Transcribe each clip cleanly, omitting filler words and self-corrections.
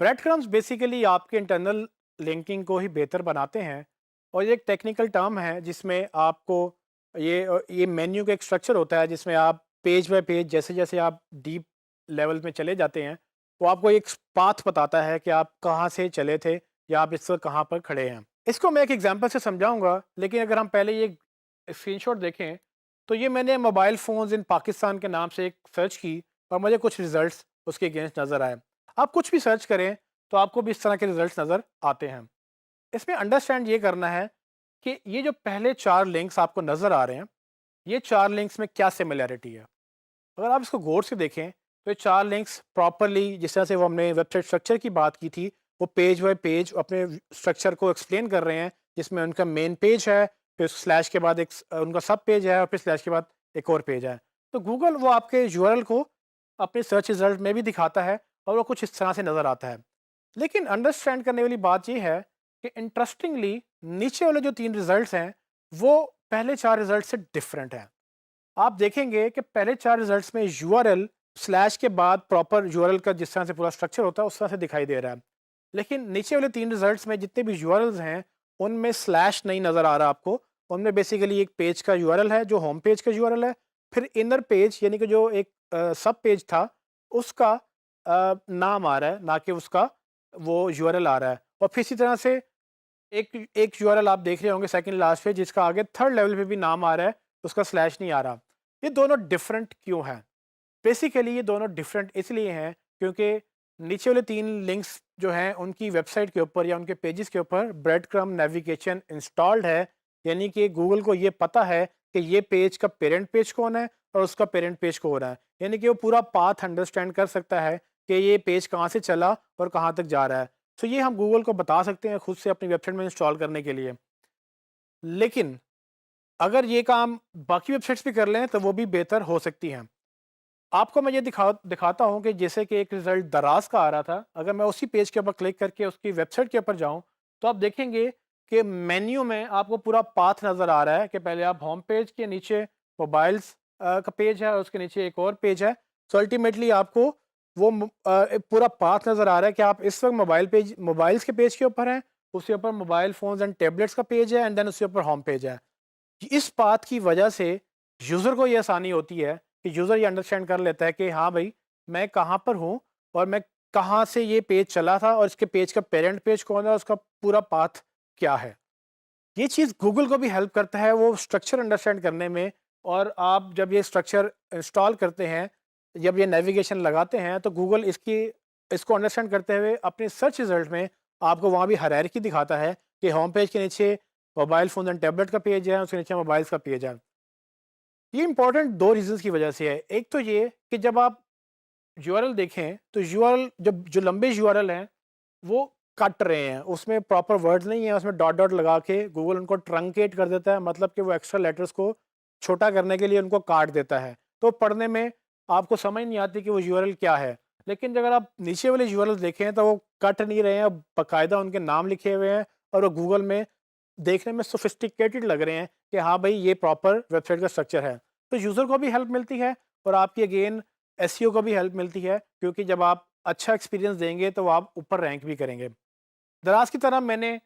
Bread crumbs basically आपके internal linking को ही बेहतर बनाते हैं। और ये एक टेक्निकल टर्म है जिसमें आपको ये मेन्यू का एक स्ट्रक्चर होता है जिसमें आप पेज बाय पेज जैसे जैसे आप डीप लेवल में चले जाते हैं वो आपको एक पाथ बताता है कि आप कहाँ से चले थे या आप इस वक्त कहाँ पर खड़े हैं। इसको मैं एक एग्जांपल से समझाऊंगा, लेकिन अगर हम पहले ये स्क्रीनशॉट देखें तो ये मैंने मोबाइल फ़ोन्स इन पाकिस्तान के नाम से एक सर्च की और मुझे कुछ रिजल्ट्स उसके अगेंस्ट नज़र आए। आप कुछ भी सर्च करें तो आपको भी इस तरह के रिजल्ट्स नज़र आते हैं। इसमें अंडरस्टैंड ये करना है कि ये जो पहले 4 लिंक्स आपको नज़र आ रहे हैं, ये 4 लिंक्स में क्या सिमिलैरिटी है। अगर आप इसको गौर से देखें तो ये 4 लिंक्स प्रॉपर्ली जिस तरह से वो हमने वेबसाइट स्ट्रक्चर की बात की थी, वो पेज बाय पेज अपने स्ट्रक्चर को एक्सप्लेन कर रहे हैं, जिसमें उनका मेन पेज है, फिर स्लैश के बाद एक उनका सब पेज है और फिर स्लैश के बाद एक और पेज है। तो गूगल वो आपके यूआरएल को अपने सर्च रिजल्ट में भी दिखाता है और वो कुछ इस तरह से नज़र आता है। लेकिन अंडरस्टैंड करने वाली बात ये है कि इंटरेस्टिंगली नीचे वाले जो 3 रिजल्ट्स हैं, वो पहले 4 रिजल्ट से डिफरेंट हैं। आप देखेंगे कि पहले 4 रिजल्ट्स में यूआरएल स्लैश के बाद प्रॉपर यूआरएल का जिस तरह से पूरा स्ट्रक्चर होता है उस तरह से दिखाई दे रहा है। लेकिन नीचे वाले 3 रिजल्ट्स में जितने भी यूआरएल्स हैं उनमें स्लैश नहीं नज़र आ रहा आपको। उनमें बेसिकली एक पेज का यूआरएल है जो होम पेज का यूआरएल है, फिर इनर पेज यानी कि जो एक सब पेज था उसका नाम आ रहा है, ना कि उसका वो यूआरएल आ रहा है। और फिर इसी तरह से एक एक यूआरएल आप देख रहे होंगे सेकंड लास्ट पे जिसका आगे थर्ड लेवल पे भी नाम आ रहा है, उसका स्लैश नहीं आ रहा। ये दोनों डिफरेंट क्यों हैं? बेसिकली ये दोनों डिफरेंट इसलिए हैं क्योंकि नीचे वाले 3 लिंक्स जो हैं उनकी वेबसाइट के ऊपर या उनके पेजेस के ऊपर ब्रेड क्रम्ब नेविगेशन इंस्टॉल्ड है। यानी कि गूगल को ये पता है कि ये पेज का पेरेंट पेज कौन है और उसका पेरेंट पेज कौन है। यानी कि वो पूरा पाथ अंडरस्टैंड कर सकता है कि ये पेज कहाँ से चला और कहाँ तक जा रहा है। तो ये हम गूगल को बता सकते हैं खुद से अपनी वेबसाइट में इंस्टॉल करने के लिए। लेकिन अगर ये काम बाकी वेबसाइट्स भी कर लें तो वो भी बेहतर हो सकती हैं। आपको मैं ये दिखाता हूँ कि जैसे कि एक रिज़ल्ट दराज़ का आ रहा था, अगर मैं उसी पेज के ऊपर क्लिक करके उसकी वेबसाइट के ऊपर जाऊँ, तो आप देखेंगे कि मेन्यू में आपको पूरा पाथ नज़र आ रहा है कि पहले आप होम पेज के नीचे मोबाइल्स का पेज है और उसके नीचे एक और पेज है। सो अल्टीमेटली आपको वो एक पूरा पाथ नज़र आ रहा है कि आप इस वक्त मोबाइल्स के पेज के ऊपर हैं, उसके ऊपर मोबाइल फ़ोन्स एंड टैबलेट्स का पेज है एंड देन उसके ऊपर होम पेज है। इस बात की वजह से यूज़र को ये आसानी होती है कि यूज़र ये अंडरस्टैंड कर लेता है कि हाँ भाई, मैं कहाँ पर हूँ और मैं कहाँ से ये पेज चला था और इसके पेज का पेरेंट पेज कौन है और उसका पूरा पाथ क्या है। ये चीज़ गूगल को भी हेल्प करता है वो स्ट्रक्चर अंडरस्टैंड करने में। और आप जब ये स्ट्रक्चर इंस्टॉल करते हैं, जब ये नेविगेशन लगाते हैं तो गूगल इसको अंडरस्टैंड करते हुए अपने सर्च रिजल्ट में आपको वहाँ भी हायरार्की दिखाता है कि होम पेज के नीचे मोबाइल फ़ोन एंड टैबलेट का पेज है, उसके नीचे मोबाइल्स का पेज है। ये इंपॉर्टेंट 2 रीज़न्स की वजह से है। एक तो ये कि जब आप यूआरएल देखें तो यूआरएल जब जो लंबे यूआरएल हैं वो कट रहे हैं, उसमें प्रॉपर वर्ड्स नहीं है, उसमें डॉट डॉट लगा के गूगल उनको ट्रंकेट कर देता है, मतलब कि वो एक्स्ट्रा लेटर्स को छोटा करने के लिए उनको काट देता है। तो पढ़ने में आपको समझ नहीं आती कि वो यूआरएल क्या है। लेकिन अगर आप नीचे वाले यूआरएल देखें तो वो कट नहीं रहे हैं, बाकायदा उनके नाम लिखे हुए हैं और वो गूगल में देखने में सोफिस्टिकेटेड लग रहे हैं कि हाँ भाई ये प्रॉपर वेबसाइट का स्ट्रक्चर है। तो यूज़र को भी हेल्प मिलती है और आपकी अगेन एसईओ को भी हेल्प मिलती है, क्योंकि जब आप अच्छा एक्सपीरियंस देंगे तो आप ऊपर रैंक भी करेंगे। दराज की तरह मैंने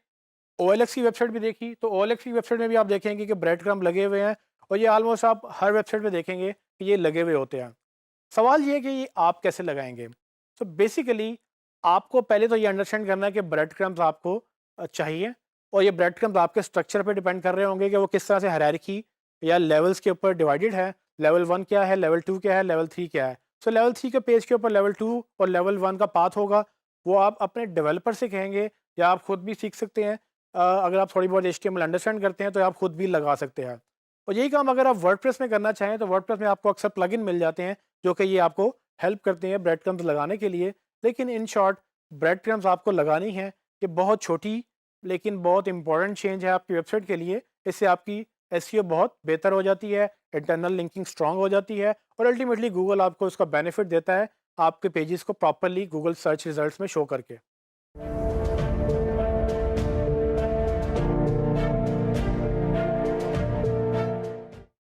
ओएलएक्स की वेबसाइट भी देखी, तो ओएलएक्स की वेबसाइट में भी आप देखेंगे कि ब्रेड क्रम्ब लगे हुए हैं और ये ऑलमोस्ट आप हर वेबसाइट पे देखेंगे कि ये लगे हुए होते हैं। सवाल ये है कि ये आप कैसे लगाएंगे। तो बेसिकली आपको पहले तो ये अंडरस्टैंड करना है कि ब्रेड क्रम्ब्स आपको चाहिए और ये ब्रेड क्रम्ब्स आपके स्ट्रक्चर पे डिपेंड कर रहे होंगे कि वो किस तरह से हायरार्की या लेवल्स के ऊपर डिवाइडेड है। लेवल 1 क्या है, लेवल 2 क्या है, लेवल 3 क्या है। सो लेवल 3 के पेज के ऊपर लेवल 2 और लेवल 1 का पाथ होगा, वो आप अपने डेवलपर से कहेंगे या आप खुद भी सीख सकते हैं। अगर आप थोड़ी बहुत एचटीएमएल अंडरस्टैंड करते हैं तो आप खुद भी लगा सकते हैं। और यही काम अगर आप वर्डप्रेस में करना चाहें तो वर्डप्रेस में आपको अक्सर प्लगइन मिल जाते हैं जो कि ये आपको हेल्प करते हैं ब्रेड क्रम्स लगाने के लिए। लेकिन इन शॉर्ट ब्रेड क्रम्स आपको लगानी है। ये बहुत छोटी लेकिन बहुत इंपॉर्टेंट चेंज है आपकी वेबसाइट के लिए। इससे आपकी एसईओ बहुत बेहतर हो जाती है, इंटरनल लिंकिंग स्ट्रांग हो जाती है और अल्टीमेटली गूगल आपको इसका बेनिफिट देता है आपके पेजेस को प्रॉपरली गूगल सर्च रिजल्ट्स में शो करके।